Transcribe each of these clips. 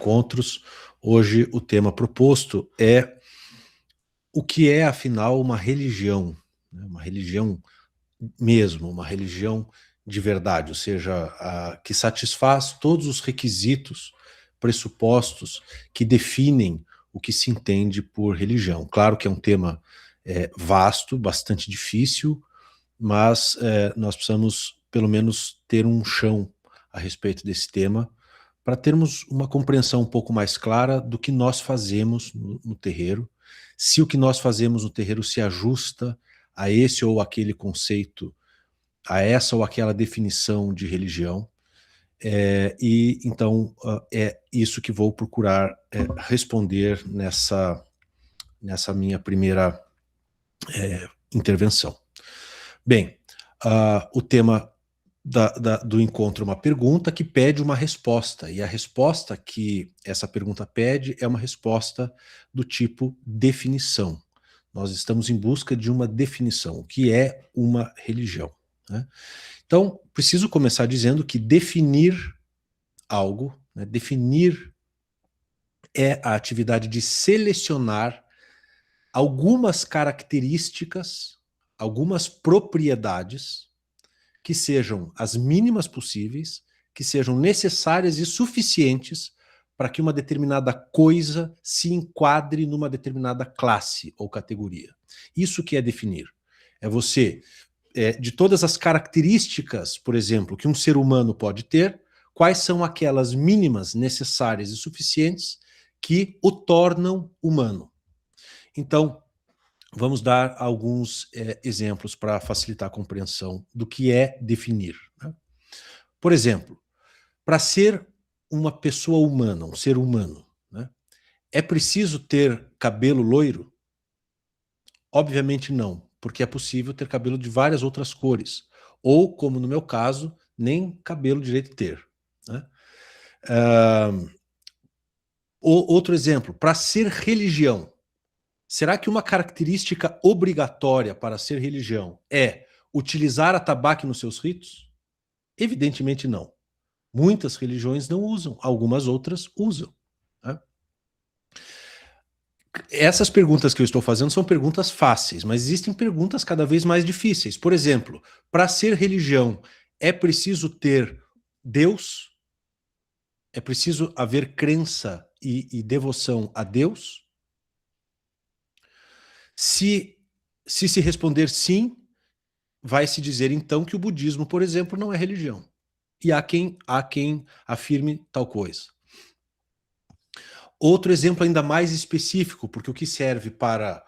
encontros. Hoje o tema proposto é o que é, afinal, uma religião, né? Uma religião mesmo, uma religião de verdade, ou seja, que satisfaz todos os requisitos, pressupostos que definem o que se entende por religião. Claro que é um tema vasto, bastante difícil, mas nós precisamos, pelo menos, ter um chão a respeito desse tema, para termos uma compreensão um pouco mais clara do que nós fazemos no terreiro, se o que nós fazemos no terreiro se ajusta a esse ou aquele conceito, a essa ou aquela definição de religião, e então é isso que vou procurar responder nessa minha primeira intervenção. Bem, o tema do encontro é uma pergunta que pede uma resposta, e a resposta que essa pergunta pede é uma resposta do tipo definição. Nós estamos em busca de uma definição, o que é uma religião, né? Então, preciso começar dizendo que definir algo, né, definir é a atividade de selecionar algumas características, algumas propriedades que sejam as mínimas possíveis, que sejam necessárias e suficientes para que uma determinada coisa se enquadre numa determinada classe ou categoria. Isso que é definir. É você, de todas as características, por exemplo, que um ser humano pode ter, quais são aquelas mínimas necessárias e suficientes que o tornam humano. Então, vamos dar alguns exemplos para facilitar a compreensão do que é definir, né? Por exemplo, para ser uma pessoa humana, um ser humano, né, é preciso ter cabelo loiro? Obviamente não, porque é possível ter cabelo de várias outras cores, ou, como no meu caso, nem cabelo direito ter, né? Outro exemplo, para ser religião, será que uma característica obrigatória para ser religião é utilizar atabaque nos seus ritos? Evidentemente não. Muitas religiões não usam, algumas outras usam, né? Essas perguntas que eu estou fazendo são perguntas fáceis, mas existem perguntas cada vez mais difíceis. Por exemplo, para ser religião, é preciso ter Deus? É preciso haver crença e devoção a Deus? Se responder sim, vai se dizer então que o budismo, por exemplo, não é religião. E há quem afirme tal coisa. Outro exemplo ainda mais específico, porque o que serve para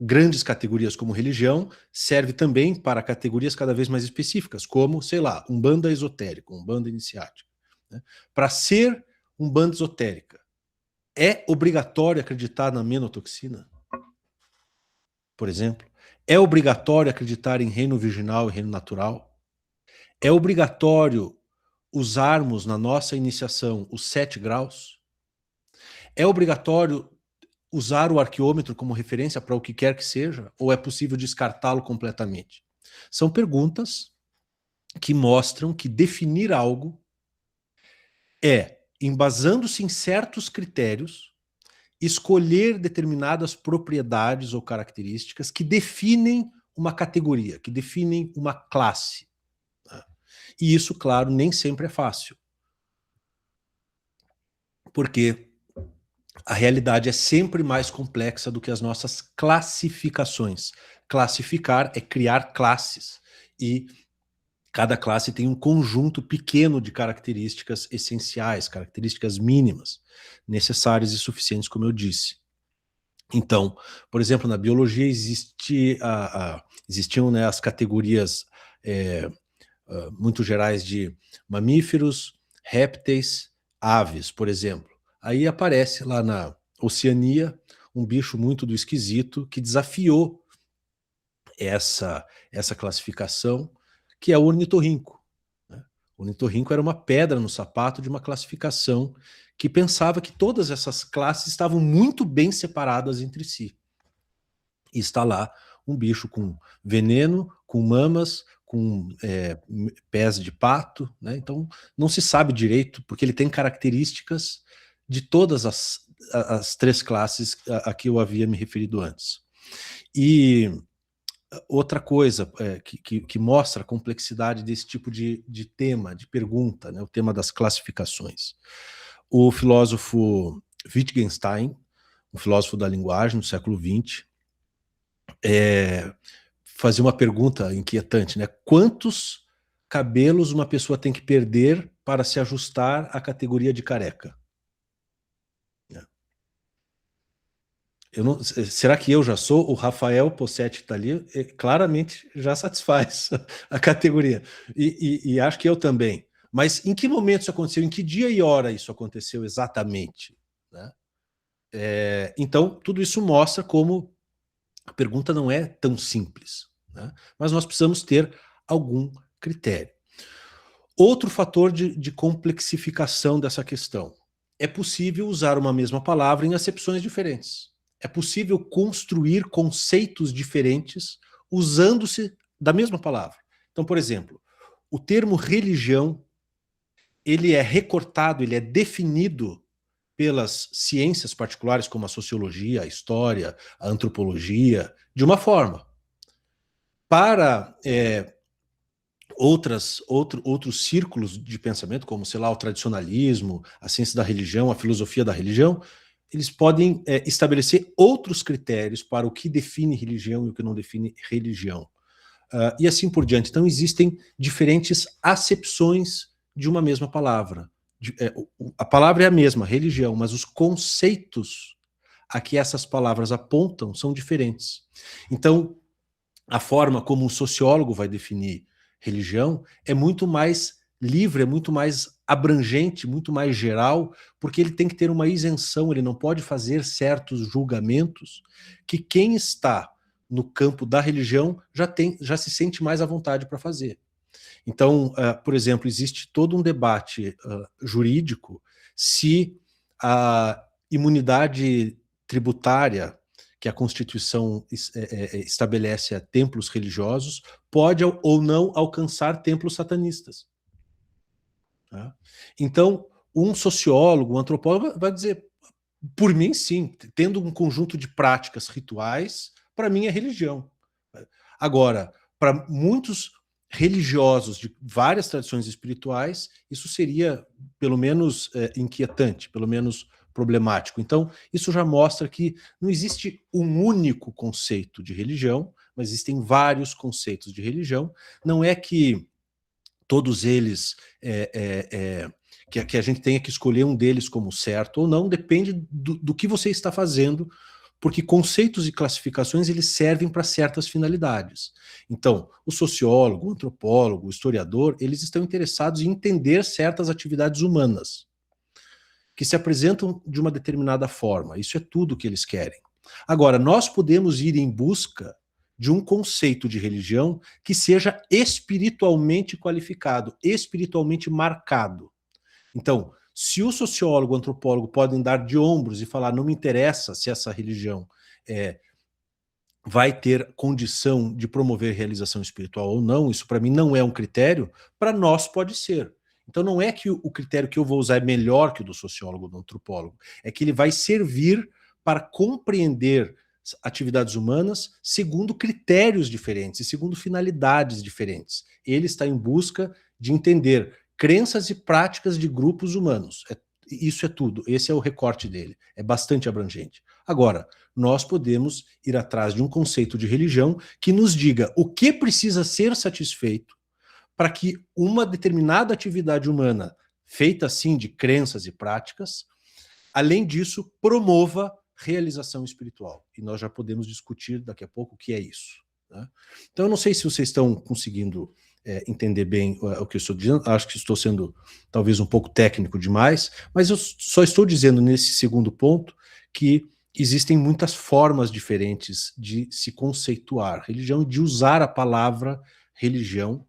grandes categorias como religião, serve também para categorias cada vez mais específicas, como, sei lá, umbanda esotérica, umbanda iniciática, né? Para ser umbanda esotérica, é obrigatório acreditar na menotoxina? Por exemplo? É obrigatório acreditar em reino virginal e reino natural? É obrigatório usarmos na nossa iniciação os 7 graus? É obrigatório usar o arqueômetro como referência para o que quer que seja? Ou é possível descartá-lo completamente? São perguntas que mostram que definir algo é, embasando-se em certos critérios, escolher determinadas propriedades ou características que definem uma categoria, que definem uma classe. E isso, claro, nem sempre é fácil. Porque a realidade é sempre mais complexa do que as nossas classificações. Classificar é criar classes. E cada classe tem um conjunto pequeno de características essenciais, características mínimas, necessárias e suficientes, como eu disse. Então, por exemplo, na biologia existiam, né, as categorias muito gerais de mamíferos, répteis, aves, por exemplo. Aí aparece lá na Oceania um bicho muito do esquisito que desafiou essa classificação, que é o ornitorrinco, né? O ornitorrinco era uma pedra no sapato de uma classificação que pensava que todas essas classes estavam muito bem separadas entre si. E está lá um bicho com veneno, com mamas, com pés de pato, né? Então não se sabe direito, porque ele tem características de todas as três classes a que eu havia me referido antes. E outra coisa que mostra a complexidade desse tipo de tema, de pergunta, né, o tema das classificações. O filósofo Wittgenstein, um filósofo da linguagem do século XX, fazia uma pergunta inquietante, né? Quantos cabelos uma pessoa tem que perder para se ajustar à categoria de careca? Será que eu já sou? O Rafael Possetti está ali, claramente já satisfaz a categoria. E acho que eu também. Mas em que momento isso aconteceu? Em que dia e hora isso aconteceu exatamente? Né? Então, tudo isso mostra como a pergunta não é tão simples. Né? Mas nós precisamos ter algum critério. Outro fator de complexificação dessa questão. É possível usar uma mesma palavra em acepções diferentes. É possível construir conceitos diferentes usando-se da mesma palavra. Então, por exemplo, o termo religião, ele é recortado, ele é definido pelas ciências particulares como a sociologia, a história, a antropologia, de uma forma. Para outros círculos de pensamento, como, sei lá, o tradicionalismo, a ciência da religião, a filosofia da religião, eles podem estabelecer outros critérios para o que define religião e o que não define religião. E assim por diante. Então, existem diferentes acepções de uma mesma palavra. A palavra é a mesma, religião, mas os conceitos a que essas palavras apontam são diferentes. Então, a forma como um sociólogo vai definir religião é muito mais livre, é muito mais abrangente, muito mais geral, porque ele tem que ter uma isenção, ele não pode fazer certos julgamentos que quem está no campo da religião já se sente mais à vontade para fazer. Então, por exemplo, existe todo um debate jurídico se a imunidade tributária que a Constituição estabelece a templos religiosos pode ou não alcançar templos satanistas. Tá? Então, um sociólogo, um antropólogo vai dizer, por mim, sim, tendo um conjunto de práticas rituais, para mim é religião. Agora, para muitos religiosos de várias tradições espirituais, isso seria, pelo menos, inquietante, pelo menos problemático. Então, isso já mostra que não existe um único conceito de religião, mas existem vários conceitos de religião. Não é que todos eles que a gente tenha que escolher um deles como certo ou não, depende do que você está fazendo, porque conceitos e classificações eles servem para certas finalidades. Então, o sociólogo, o antropólogo, o historiador, eles estão interessados em entender certas atividades humanas que se apresentam de uma determinada forma. Isso é tudo que eles querem. Agora, nós podemos ir em busca de um conceito de religião que seja espiritualmente qualificado, espiritualmente marcado. Então, se o sociólogo, o antropólogo podem dar de ombros e falar, não me interessa se essa religião vai ter condição de promover realização espiritual ou não, isso para mim não é um critério, para nós pode ser. Então não é que o critério que eu vou usar é melhor que o do sociólogo ou do antropólogo, é que ele vai servir para compreender atividades humanas segundo critérios diferentes e segundo finalidades diferentes. Ele está em busca de entender crenças e práticas de grupos humanos. Isso é tudo, esse é o recorte dele, é bastante abrangente. Agora, nós podemos ir atrás de um conceito de religião que nos diga o que precisa ser satisfeito para que uma determinada atividade humana, feita assim de crenças e práticas, além disso, promova realização espiritual. E nós já podemos discutir daqui a pouco o que é isso. Né? Então, eu não sei se vocês estão conseguindo entender bem o que eu estou dizendo, acho que estou sendo talvez um pouco técnico demais, mas eu só estou dizendo nesse segundo ponto que existem muitas formas diferentes de se conceituar religião, de usar a palavra religião,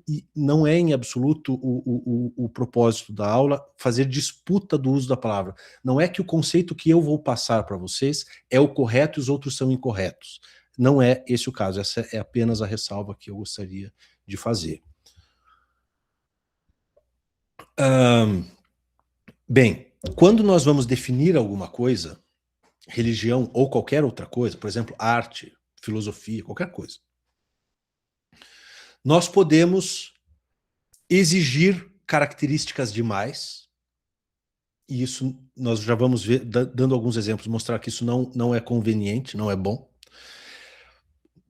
e não é em absoluto o propósito da aula fazer disputa do uso da palavra. Não é que o conceito que eu vou passar para vocês é o correto e os outros são incorretos. Não é esse o caso, essa é apenas a ressalva que eu gostaria de fazer. Bem, quando nós vamos definir alguma coisa, religião ou qualquer outra coisa, por exemplo, arte, filosofia, qualquer coisa, nós podemos exigir características demais, e isso nós já vamos ver, dando alguns exemplos, mostrar que isso não é conveniente, não é bom.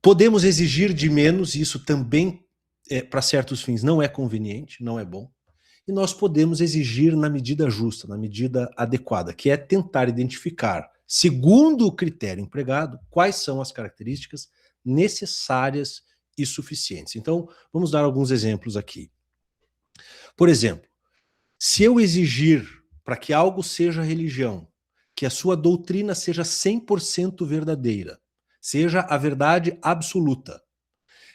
Podemos exigir de menos, e isso também, para certos fins, não é conveniente, não é bom. E nós podemos exigir na medida justa, na medida adequada, que é tentar identificar, segundo o critério empregado, quais são as características necessárias e suficientes. Então, vamos dar alguns exemplos aqui. Por exemplo, se eu exigir para que algo seja religião, que a sua doutrina seja 100% verdadeira, seja a verdade absoluta,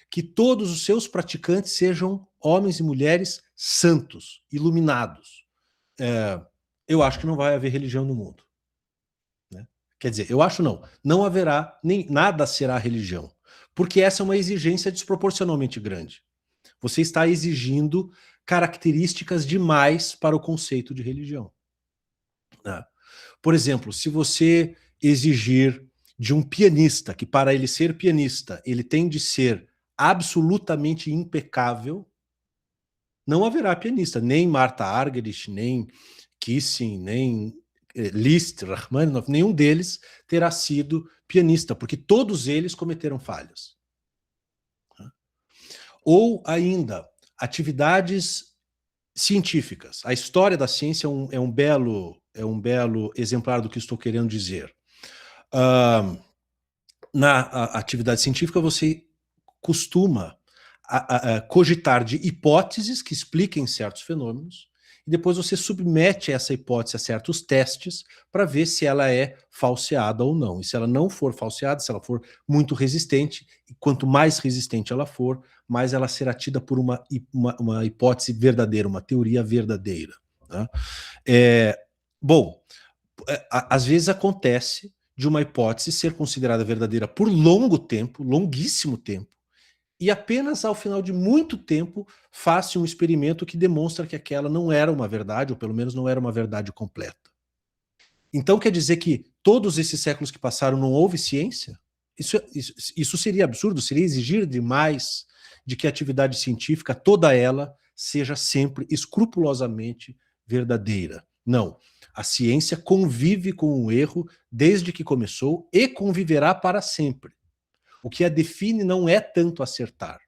que todos os seus praticantes sejam homens e mulheres santos, iluminados, eu acho que não vai haver religião no mundo. Né? Quer dizer, eu acho não haverá, nem nada será religião, porque essa é uma exigência desproporcionalmente grande. Você está exigindo características demais para o conceito de religião. Né? Por exemplo, se você exigir de um pianista que para ele ser pianista, ele tem de ser absolutamente impecável, não haverá pianista, nem Martha Argerich, nem Kissing, nem Liszt, Rachmaninoff, nenhum deles terá sido pianista, porque todos eles cometeram falhas. Ou ainda, atividades científicas. A história da ciência é um belo exemplar do que estou querendo dizer. Na atividade científica, você costuma cogitar de hipóteses que expliquem certos fenômenos, e depois você submete essa hipótese a certos testes para ver se ela é falseada ou não. E se ela não for falseada, se ela for muito resistente, e quanto mais resistente ela for, mais ela será tida por uma hipótese verdadeira, uma teoria verdadeira. Né? Bom, às vezes acontece de uma hipótese ser considerada verdadeira por longo tempo, longuíssimo tempo, e apenas ao final de muito tempo faz-se um experimento que demonstra que aquela não era uma verdade, ou pelo menos não era uma verdade completa. Então quer dizer que todos esses séculos que passaram não houve ciência? Isso seria absurdo, seria exigir demais de que a atividade científica, toda ela, seja sempre escrupulosamente verdadeira. Não. A ciência convive com o erro desde que começou e conviverá para sempre. O que a define não é tanto acertar.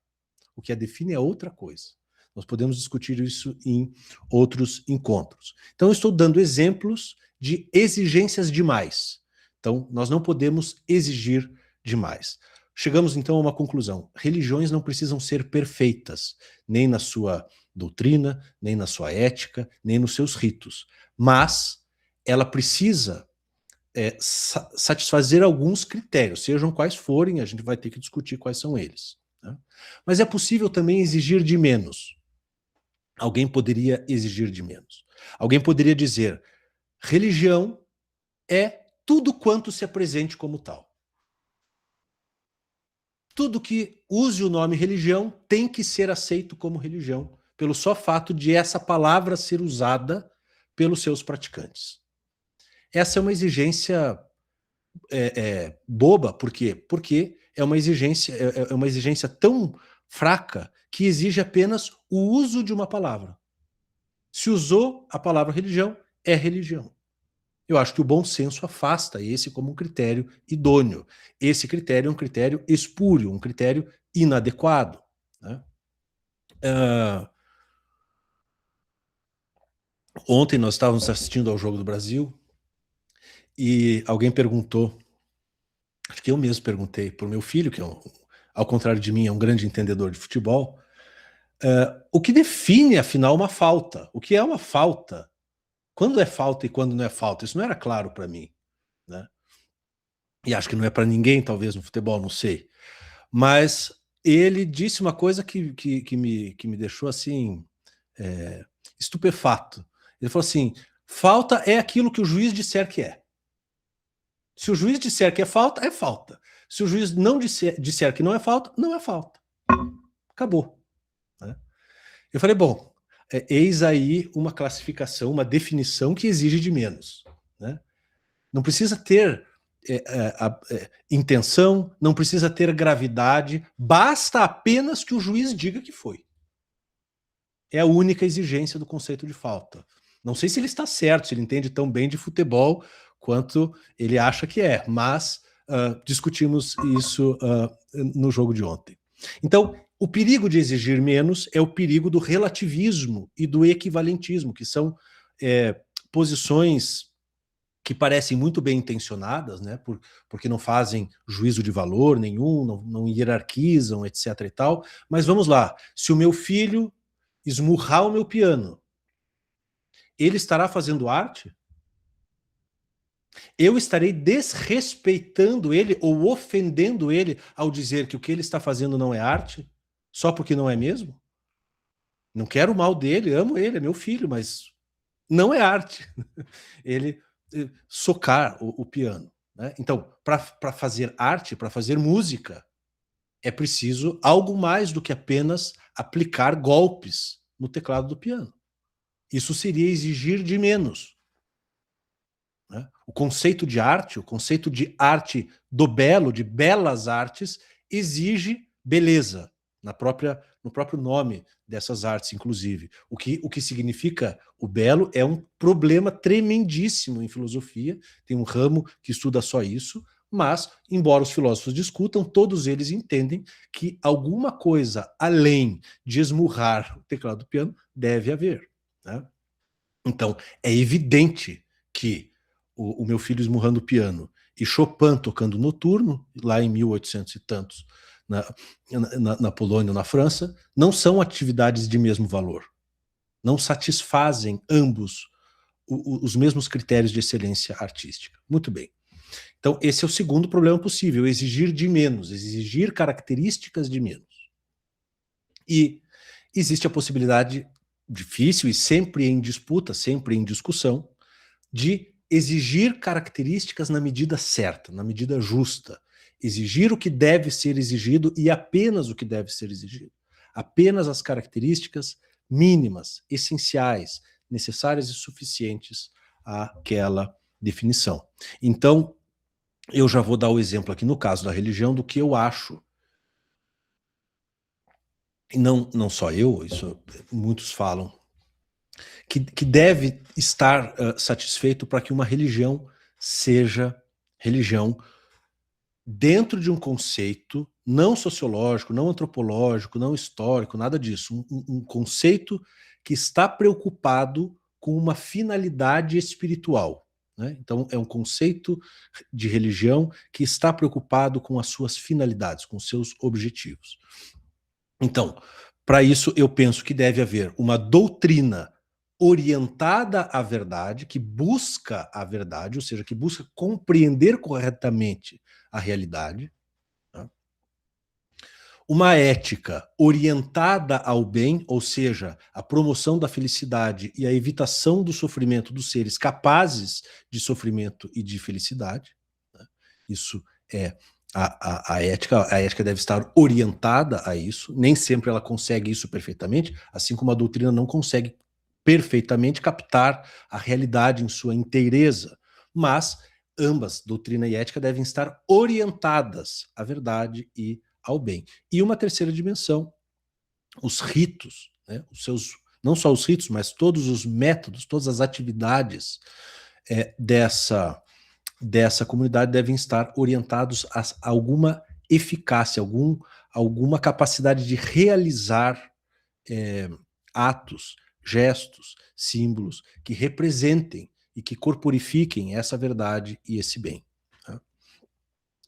O que a define é outra coisa. Nós podemos discutir isso em outros encontros. Então, eu estou dando exemplos de exigências demais. Então, nós não podemos exigir demais. Chegamos, então, a uma conclusão. Religiões não precisam ser perfeitas, nem na sua doutrina, nem na sua ética, nem nos seus ritos. Mas ela precisa satisfazer alguns critérios, sejam quais forem, a gente vai ter que discutir quais são eles. Né? Mas é possível também exigir de menos. Alguém poderia exigir de menos. Alguém poderia dizer, religião é tudo quanto se apresente como tal. Tudo que use o nome religião tem que ser aceito como religião, pelo só fato de essa palavra ser usada pelos seus praticantes. Essa é uma exigência boba, por quê? Porque é uma exigência tão fraca que exige apenas o uso de uma palavra. Se usou a palavra religião, é religião. Eu acho que o bom senso afasta esse como um critério idôneo. Esse critério é um critério espúrio, um critério inadequado. Né? Ontem nós estávamos assistindo ao Jogo do Brasil e alguém perguntou, acho que eu mesmo perguntei para o meu filho, que ao contrário de mim é um grande entendedor de futebol, o que define, afinal, uma falta? O que é uma falta? Quando é falta e quando não é falta? Isso não era claro para mim. Né? E acho que não é para ninguém, talvez, no futebol, não sei. Mas ele disse uma coisa que me deixou assim, estupefato. Ele falou assim, falta é aquilo que o juiz disser que é. Se o juiz disser que é falta, é falta. Se o juiz não disser que não é falta, não é falta. Acabou. Né? Eu falei, bom, eis aí uma classificação, uma definição que exige de menos, né? Não precisa ter intenção, não precisa ter gravidade, basta apenas que o juiz diga que foi. É a única exigência do conceito de falta. Não sei se ele está certo, se ele entende tão bem de futebol quanto ele acha que é, mas discutimos isso no jogo de ontem. Então, o perigo de exigir menos é o perigo do relativismo e do equivalentismo, que são posições que parecem muito bem intencionadas, né, porque não fazem juízo de valor nenhum, não hierarquizam, etc. e tal. Mas vamos lá, se o meu filho esmurrar o meu piano, ele estará fazendo arte? Eu estarei desrespeitando ele ou ofendendo ele ao dizer que o que ele está fazendo não é arte? Só porque não é mesmo? Não quero o mal dele, amo ele, é meu filho, mas não é arte. Ele socar o piano, né? Então, para fazer arte, para fazer música, é preciso algo mais do que apenas aplicar golpes no teclado do piano. Isso seria exigir de menos, né? O conceito de arte, o conceito de arte do belo, de belas artes, exige beleza no próprio nome dessas artes, inclusive. O que significa o belo é um problema tremendíssimo em filosofia, tem um ramo que estuda só isso, mas, embora os filósofos discutam, todos eles entendem que alguma coisa além de esmurrar o teclado do piano deve haver, né? Então, é evidente que o meu filho esmurrando o piano e Chopin tocando noturno, lá em 1800 e tantos, na Polônia ou na França, não são atividades de mesmo valor. Não satisfazem ambos os mesmos critérios de excelência artística. Muito bem. Então, esse é o segundo problema possível, exigir de menos, exigir características de menos. E existe a possibilidade difícil e sempre em disputa, sempre em discussão, de exigir características na medida certa, na medida justa. Exigir o que deve ser exigido e apenas o que deve ser exigido. Apenas as características mínimas, essenciais, necessárias e suficientes àquela definição. Então, eu já vou dar o exemplo aqui no caso da religião do que eu acho. E não só eu, isso muitos falam, que deve estar satisfeito para que uma religião seja religião dentro de um conceito não sociológico, não antropológico, não histórico, nada disso. Um conceito que está preocupado com uma finalidade espiritual, né? Então, é um conceito de religião que está preocupado com as suas finalidades, com os seus objetivos. Então, para isso, eu penso que deve haver uma doutrina orientada à verdade, que busca a verdade, ou seja, que busca compreender corretamente a realidade. Tá? Uma ética orientada ao bem, ou seja, a promoção da felicidade e a evitação do sofrimento dos seres capazes de sofrimento e de felicidade. Né? Isso é a ética deve estar orientada a isso, nem sempre ela consegue isso perfeitamente, assim como a doutrina não consegue perfeitamente captar a realidade em sua inteireza, mas ambas, doutrina e ética, devem estar orientadas à verdade e ao bem. E uma terceira dimensão, os ritos, né, não só os ritos, mas todos os métodos, todas as atividades dessa comunidade devem estar orientados a alguma eficácia, alguma capacidade de realizar atos, gestos, símbolos que representem e que corporifiquem essa verdade e esse bem. Tá?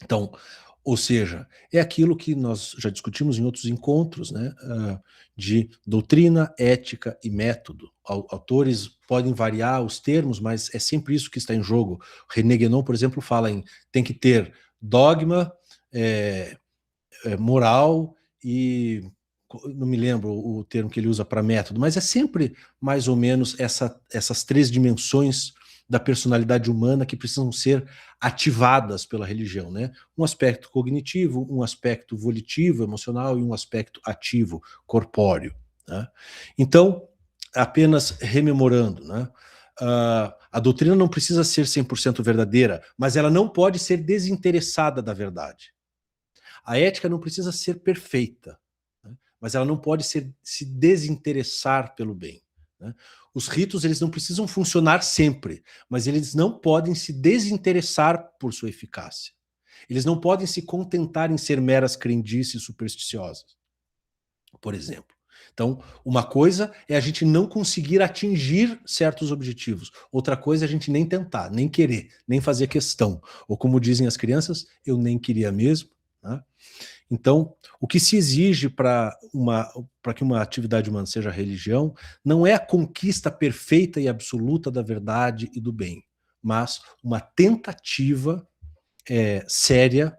Então, ou seja, é aquilo que nós já discutimos em outros encontros, né, de doutrina, ética e método. Autores podem variar os termos, mas é sempre isso que está em jogo. René Guénon, por exemplo, fala em tem que ter dogma, moral e não me lembro o termo que ele usa para método, mas é sempre mais ou menos essas três dimensões da personalidade humana que precisam ser ativadas pela religião, né? Um aspecto cognitivo, um aspecto volitivo, emocional e um aspecto ativo, corpóreo. Né? Então, apenas rememorando, né? A doutrina não precisa ser 100% verdadeira, mas ela não pode ser desinteressada da verdade. A ética não precisa ser perfeita, né? Mas ela não pode se desinteressar pelo bem, né? Os ritos, eles não precisam funcionar sempre, mas eles não podem se desinteressar por sua eficácia. Eles não podem se contentar em ser meras crendices supersticiosas, por exemplo. Então, uma coisa é a gente não conseguir atingir certos objetivos. Outra coisa é a gente nem tentar, nem querer, nem fazer questão. Ou como dizem as crianças, eu nem queria mesmo, né? Então, o que se exige para que uma atividade humana seja religião não é a conquista perfeita e absoluta da verdade e do bem, mas uma tentativa séria,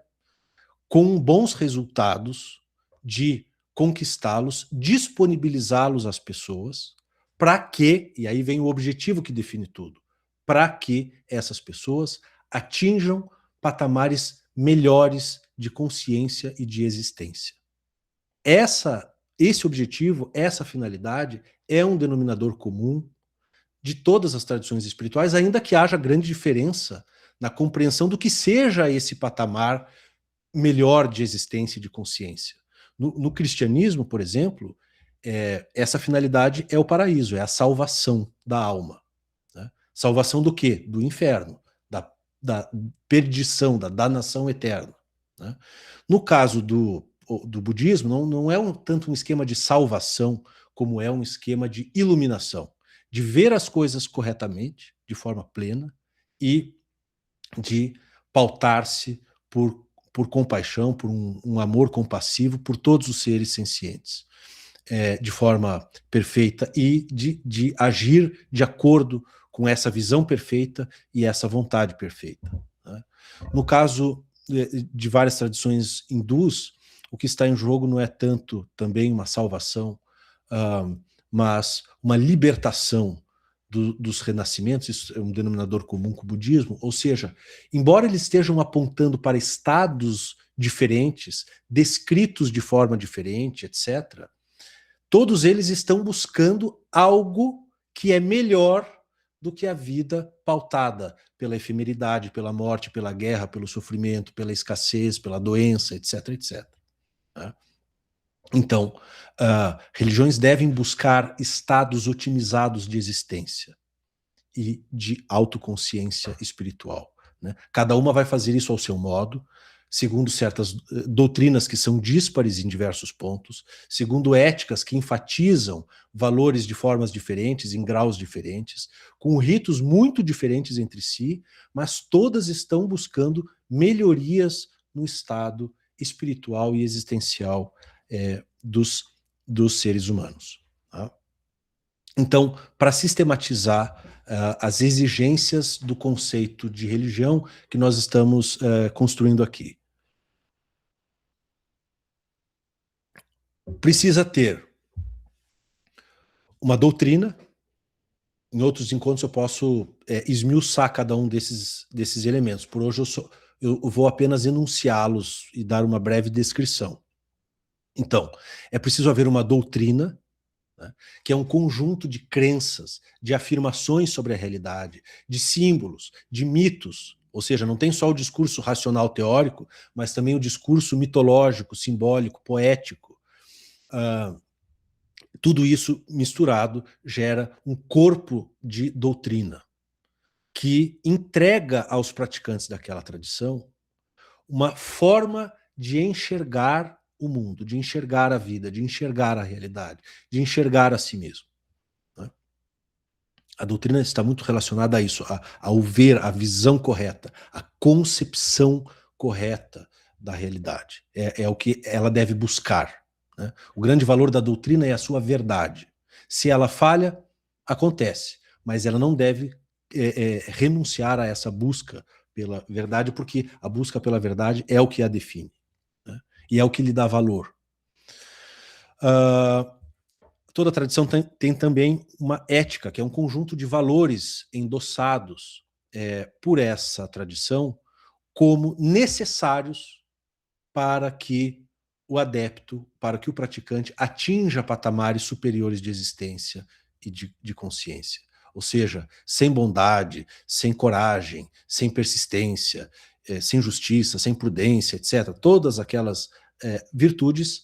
com bons resultados, de conquistá-los, disponibilizá-los às pessoas, para que, e aí vem o objetivo que define tudo, para que essas pessoas atinjam patamares melhores de consciência e de existência. Esse objetivo, essa finalidade, é um denominador comum de todas as tradições espirituais, ainda que haja grande diferença na compreensão do que seja esse patamar melhor de existência e de consciência. No cristianismo, por exemplo, essa finalidade é o paraíso, é a salvação da alma, né? Salvação do quê? Do inferno, da perdição, da danação eterna, né? No caso do budismo, não é tanto um esquema de salvação, como é um esquema de iluminação, de ver as coisas corretamente, de forma plena, e de pautar-se por compaixão, por um amor compassivo por todos os seres sencientes, de forma perfeita, e de agir de acordo com essa visão perfeita e essa vontade perfeita, né? No caso de várias tradições hindus, o que está em jogo não é tanto também uma salvação, mas uma libertação dos renascimentos. Isso é um denominador comum com o budismo, ou seja, embora eles estejam apontando para estados diferentes, descritos de forma diferente, etc., todos eles estão buscando algo que é melhor do que a vida pautada pela efemeridade, pela morte, pela guerra, pelo sofrimento, pela escassez, pela doença, etc, etc. Né? Então, religiões devem buscar estados otimizados de existência e de autoconsciência espiritual, né? Cada uma vai fazer isso ao seu modo, segundo certas doutrinas que são díspares em diversos pontos, segundo éticas que enfatizam valores de formas diferentes, em graus diferentes, com ritos muito diferentes entre si, mas todas estão buscando melhorias no estado espiritual e existencial dos seres humanos, tá? Então, para sistematizar as exigências do conceito de religião que nós estamos construindo aqui, precisa ter uma doutrina. Em outros encontros eu posso esmiuçar cada um desses elementos. Por hoje eu vou apenas enunciá-los e dar uma breve descrição. Então, é preciso haver uma doutrina, né, que é um conjunto de crenças, de afirmações sobre a realidade, de símbolos, de mitos. Ou seja, não tem só o discurso racional teórico, mas também o discurso mitológico, simbólico, poético. Tudo isso misturado gera um corpo de doutrina que entrega aos praticantes daquela tradição uma forma de enxergar o mundo, de enxergar a vida, de enxergar a realidade, de enxergar a si mesmo, né? A doutrina está muito relacionada a isso, ao ver, a visão correta, a concepção correta da realidade. É o que ela deve buscar, né? O grande valor da doutrina é a sua verdade. Se ela falha, acontece, mas ela não deve renunciar a essa busca pela verdade, porque a busca pela verdade é o que a define, né? E é o que lhe dá valor. Toda tradição tem também uma ética, que é um conjunto de valores endossados por essa tradição como necessários para que o adepto, para que o praticante atinja patamares superiores de existência e de consciência. Ou seja, sem bondade, sem coragem, sem persistência, sem justiça, sem prudência, etc., todas aquelas virtudes,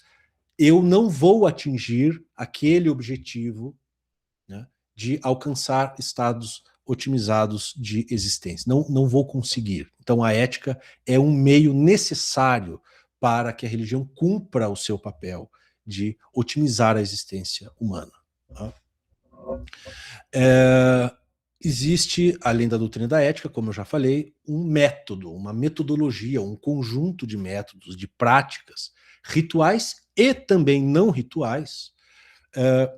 eu não vou atingir aquele objetivo, né, de alcançar estados otimizados de existência. Não vou conseguir. Então a ética é um meio necessário para que a religião cumpra o seu papel de otimizar a existência humana. Tá? Existe, além da doutrina da ética, como eu já falei, um método, uma metodologia, um conjunto de métodos, de práticas, rituais e também não rituais,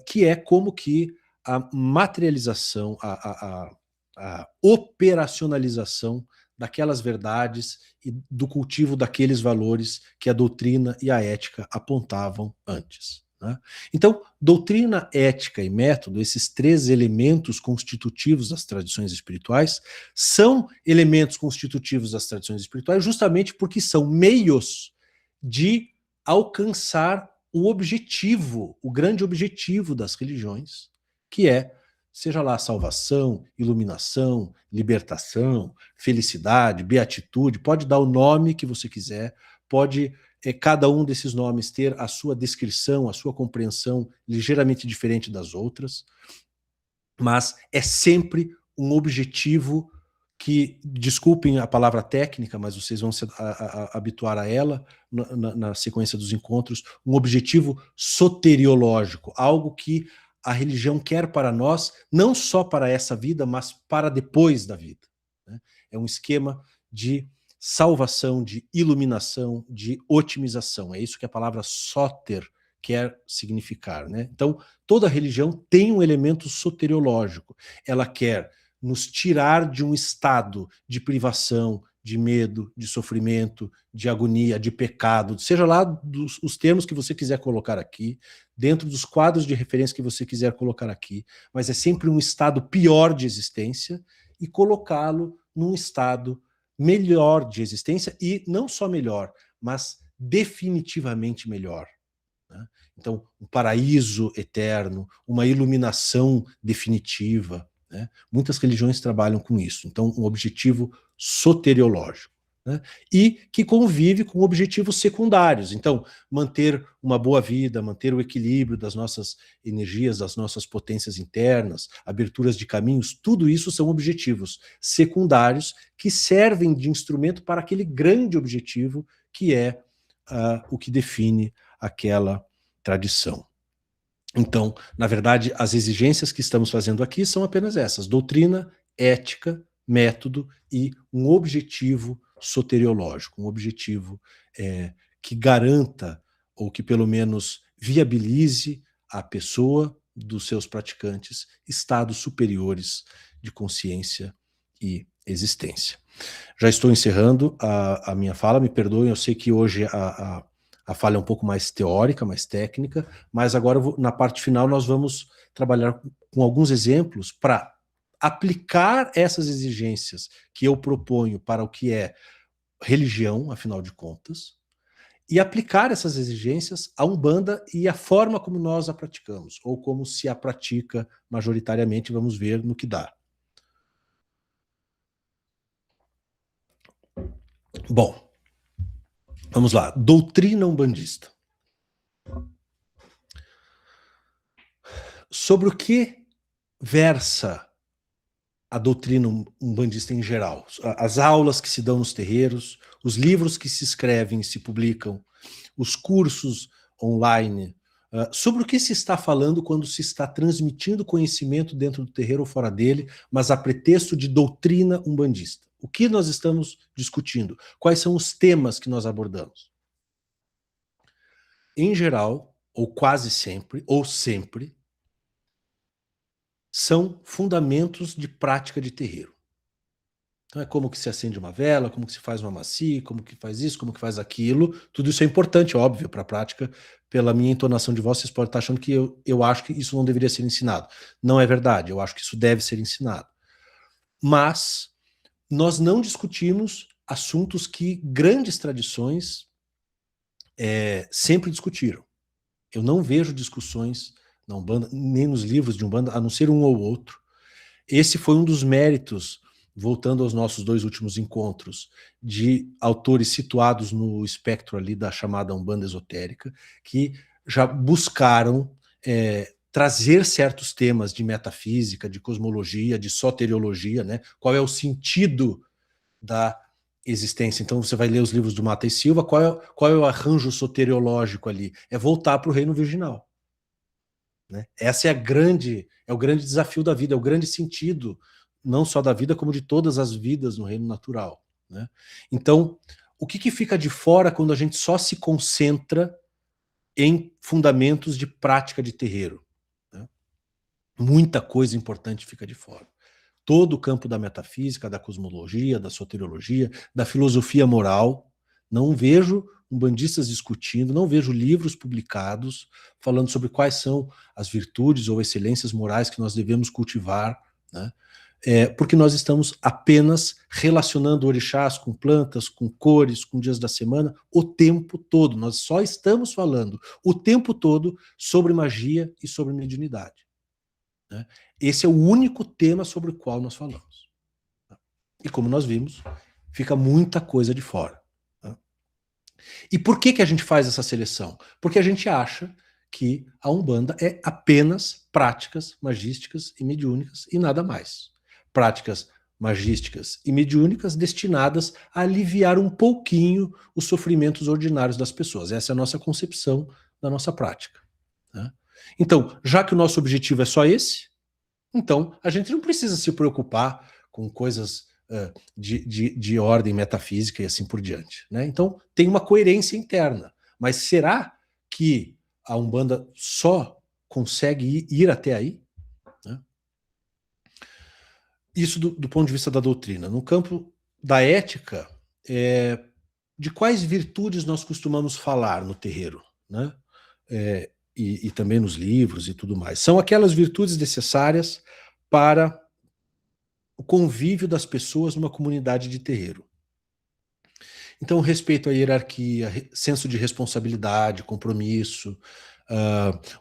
que é como que a materialização, a operacionalização daquelas verdades e do cultivo daqueles valores que a doutrina e a ética apontavam antes. Né? Então, doutrina, ética e método, esses três elementos constitutivos das tradições espirituais, são elementos constitutivos das tradições espirituais justamente porque são meios de alcançar o objetivo, o grande objetivo das religiões, que é, seja lá, salvação, iluminação, libertação, felicidade, beatitude, pode dar o nome que você quiser, pode cada um desses nomes ter a sua descrição, a sua compreensão ligeiramente diferente das outras, mas é sempre um objetivo que, desculpem a palavra técnica, mas vocês vão se habituar a ela na sequência dos encontros, um objetivo soteriológico, algo que a religião quer para nós, não só para essa vida, mas para depois da vida. Né? É um esquema de salvação, de iluminação, de otimização. É isso que a palavra soter quer significar. Né? Então, toda religião tem um elemento soteriológico. Ela quer nos tirar de um estado de privação, de medo, de sofrimento, de agonia, de pecado, seja lá os termos que você quiser colocar aqui, dentro dos quadros de referência que você quiser colocar aqui, mas é sempre um estado pior de existência e colocá-lo num estado melhor de existência, e não só melhor, mas definitivamente melhor. Né? Então, um paraíso eterno, uma iluminação definitiva. Né? Muitas religiões trabalham com isso. Então, um objetivo soteriológico. Né? E que convive com objetivos secundários. Então, manter uma boa vida, manter o equilíbrio das nossas energias, das nossas potências internas, aberturas de caminhos, tudo isso são objetivos secundários que servem de instrumento para aquele grande objetivo que é o que define aquela tradição. Então, na verdade, as exigências que estamos fazendo aqui são apenas essas: doutrina, ética, método e um objetivo soteriológico, um objetivo que garanta, ou que pelo menos viabilize a pessoa dos seus praticantes estados superiores de consciência e existência. Já estou encerrando a minha fala, me perdoem, eu sei que hoje a fala é um pouco mais teórica, mais técnica, mas agora na parte final nós vamos trabalhar com alguns exemplos para aplicar essas exigências que eu proponho para o que é religião, afinal de contas, e aplicar essas exigências à Umbanda e à forma como nós a praticamos, ou como se a pratica majoritariamente, vamos ver no que dá. Bom, vamos lá. Doutrina umbandista. Sobre o que versa a doutrina umbandista em geral? As aulas que se dão nos terreiros, os livros que se escrevem e se publicam, os cursos online. Sobre o que se está falando quando se está transmitindo conhecimento dentro do terreiro ou fora dele, mas a pretexto de doutrina umbandista? O que nós estamos discutindo? Quais são os temas que nós abordamos? Em geral, ou quase sempre, ou sempre, são fundamentos de prática de terreiro. Então é como que se acende uma vela, como que se faz uma macia, como que faz isso, como que faz aquilo. Tudo isso é importante, óbvio, para a prática. Pela minha entonação de voz, vocês podem estar achando que eu acho que isso não deveria ser ensinado. Não é verdade, eu acho que isso deve ser ensinado. Mas nós não discutimos assuntos que grandes tradições sempre discutiram. Eu não vejo discussões na Umbanda, nem nos livros de Umbanda, a não ser um ou outro. Esse foi um dos méritos, voltando aos nossos 2 últimos encontros, de autores situados no espectro ali da chamada Umbanda esotérica, que já buscaram trazer certos temas de metafísica, de cosmologia, de soteriologia, né? Qual é o sentido da existência? Então você vai ler os livros do Mata e Silva, qual é o arranjo soteriológico ali? É voltar para o reino virginal. Né? Essa é o grande desafio da vida, é o grande sentido, não só da vida, como de todas as vidas no reino natural. Né? Então, o que fica de fora quando a gente só se concentra em fundamentos de prática de terreiro? Né? Muita coisa importante fica de fora. Todo o campo da metafísica, da cosmologia, da soteriologia, da filosofia moral. Não vejo umbandistas discutindo, não vejo livros publicados falando sobre quais são as virtudes ou excelências morais que nós devemos cultivar, né? Porque nós estamos apenas relacionando orixás com plantas, com cores, com dias da semana, o tempo todo. Nós só estamos falando o tempo todo sobre magia e sobre mediunidade. Né? Esse é o único tema sobre o qual nós falamos. E como nós vimos, fica muita coisa de fora. Né? E por que a gente faz essa seleção? Porque a gente acha que a Umbanda é apenas práticas magísticas e mediúnicas e nada mais. Práticas magísticas e mediúnicas destinadas a aliviar um pouquinho os sofrimentos ordinários das pessoas. Essa é a nossa concepção da nossa prática. Né? Então, já que o nosso objetivo é só esse, então a gente não precisa se preocupar com coisas de ordem metafísica e assim por diante. Né? Então tem uma coerência interna. Mas será que a Umbanda só consegue ir até aí? Né? Isso do ponto de vista da doutrina. No campo da ética, de quais virtudes nós costumamos falar no terreiro? Né? E também nos livros e tudo mais. São aquelas virtudes necessárias para o convívio das pessoas numa comunidade de terreiro. Então, respeito à hierarquia, senso de responsabilidade, compromisso,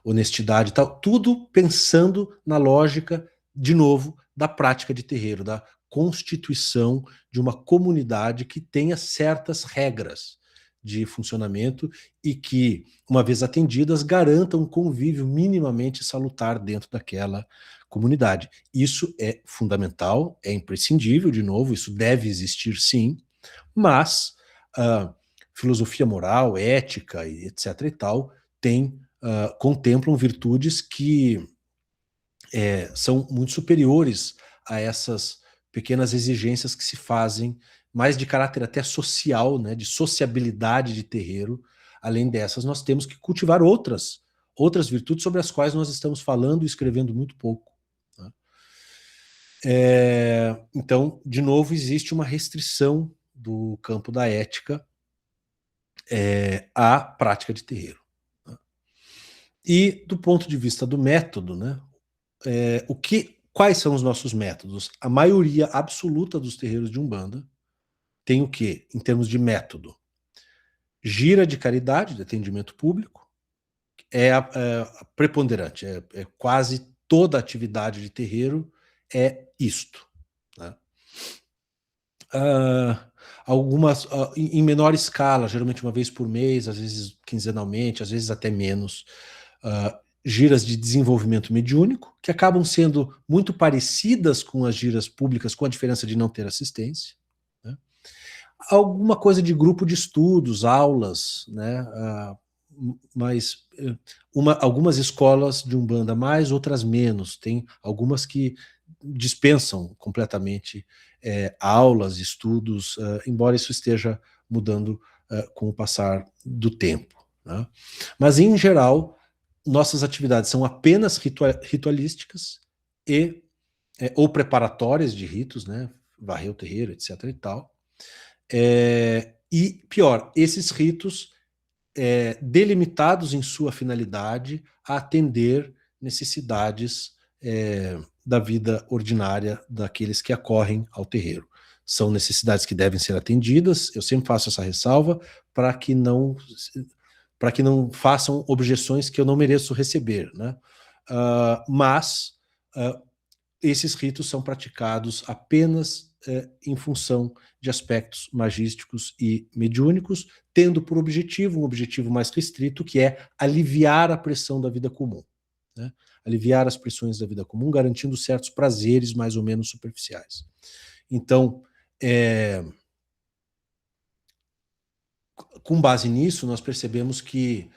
honestidade e tal, tudo pensando na lógica, de novo, da prática de terreiro, da constituição de uma comunidade que tenha certas regras de funcionamento e que, uma vez atendidas, garantam um convívio minimamente salutar dentro daquela comunidade. Isso é fundamental, é imprescindível, de novo, isso deve existir sim, mas filosofia moral, ética, etc. e tal, contemplam virtudes que são muito superiores a essas pequenas exigências que se fazem, mais de caráter até social, né, de sociabilidade de terreiro. Além dessas, nós temos que cultivar outras virtudes sobre as quais nós estamos falando e escrevendo muito pouco. Né? Então, de novo, existe uma restrição do campo da ética à prática de terreiro. Né? E do ponto de vista do método, né, quais são os nossos métodos? A maioria absoluta dos terreiros de Umbanda tem o quê, em termos de método? Gira de caridade, de atendimento público, a preponderante, quase toda atividade de terreiro é isto. Né? Algumas em menor escala, geralmente uma vez por mês, às vezes quinzenalmente, às vezes até menos, giras de desenvolvimento mediúnico, que acabam sendo muito parecidas com as giras públicas, com a diferença de não ter assistência. Né? Alguma coisa de grupo de estudos, aulas, né? Mas algumas escolas de Umbanda mais, outras menos. Tem algumas que dispensam completamente aulas, estudos, embora isso esteja mudando com o passar do tempo. Né? Mas, em geral, nossas atividades são apenas ritualísticas ou preparatórias de ritos, né? Varrer o terreiro, etc. e tal. E, pior, esses ritos delimitados em sua finalidade a atender necessidades da vida ordinária daqueles que acorrem ao terreiro. São necessidades que devem ser atendidas, eu sempre faço essa ressalva, para que não façam objeções que eu não mereço receber. Né? mas esses ritos são praticados apenas em função de aspectos magísticos e mediúnicos, tendo por objetivo um objetivo mais restrito, que é aliviar a pressão da vida comum, né? Aliviar as pressões da vida comum, garantindo certos prazeres mais ou menos superficiais. Então, com base nisso, nós percebemos que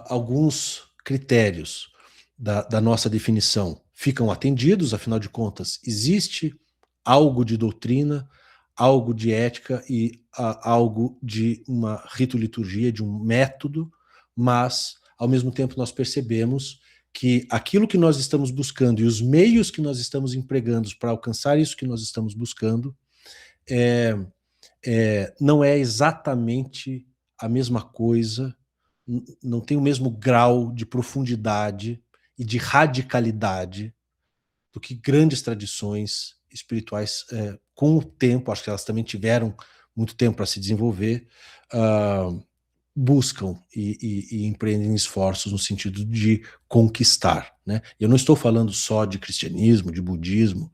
alguns critérios da nossa definição ficam atendidos, afinal de contas, existe algo de doutrina, algo de ética e algo de uma rito-liturgia, de um método, mas, ao mesmo tempo, nós percebemos que aquilo que nós estamos buscando e os meios que nós estamos empregando para alcançar isso que nós estamos buscando não é exatamente a mesma coisa, não tem o mesmo grau de profundidade e de radicalidade do que grandes tradições espirituais, com o tempo, acho que elas também tiveram muito tempo para se desenvolver, buscam e empreendem esforços no sentido de conquistar, né? Eu não estou falando só de cristianismo, de budismo,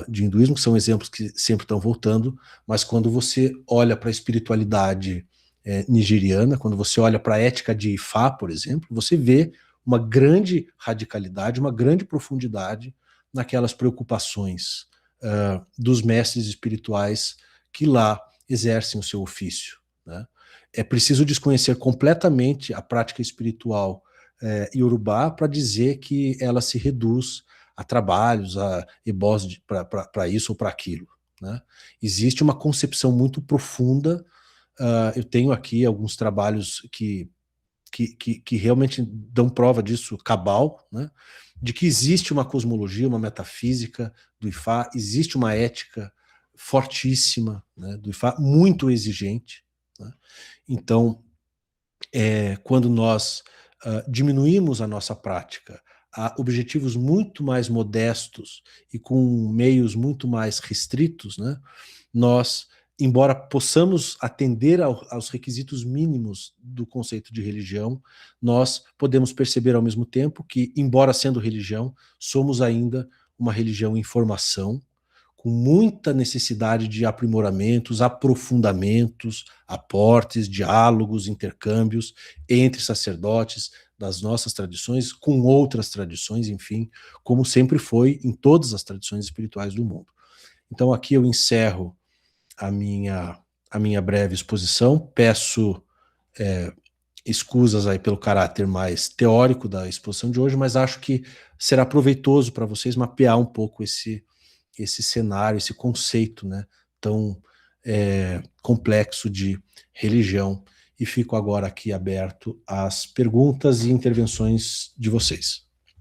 de hinduísmo, que são exemplos que sempre estão voltando, mas quando você olha para a espiritualidade nigeriana, quando você olha para a ética de Ifá, por exemplo, você vê uma grande radicalidade, uma grande profundidade naquelas preocupações dos mestres espirituais que lá exercem o seu ofício, né? É preciso desconhecer completamente a prática espiritual iorubá para dizer que ela se reduz a trabalhos, a ebós para isso ou para aquilo, né? Existe uma concepção muito profunda. Eu tenho aqui alguns trabalhos que realmente dão prova disso, cabal, né? De que existe uma cosmologia, uma metafísica do Ifá, existe uma ética fortíssima, né, do Ifá, muito exigente, né? Então, quando nós diminuímos a nossa prática a objetivos muito mais modestos e com meios muito mais restritos, né, nós, embora possamos atender aos requisitos mínimos do conceito de religião, nós podemos perceber ao mesmo tempo que, embora sendo religião, somos ainda uma religião em formação, com muita necessidade de aprimoramentos, aprofundamentos, aportes, diálogos, intercâmbios entre sacerdotes das nossas tradições com outras tradições, enfim, como sempre foi em todas as tradições espirituais do mundo. Então aqui eu encerro a minha breve exposição, peço escusas aí pelo caráter mais teórico da exposição de hoje, mas acho que será proveitoso para vocês mapear um pouco esse cenário, esse conceito, né, tão complexo de religião. E fico agora aqui aberto às perguntas e intervenções de vocês.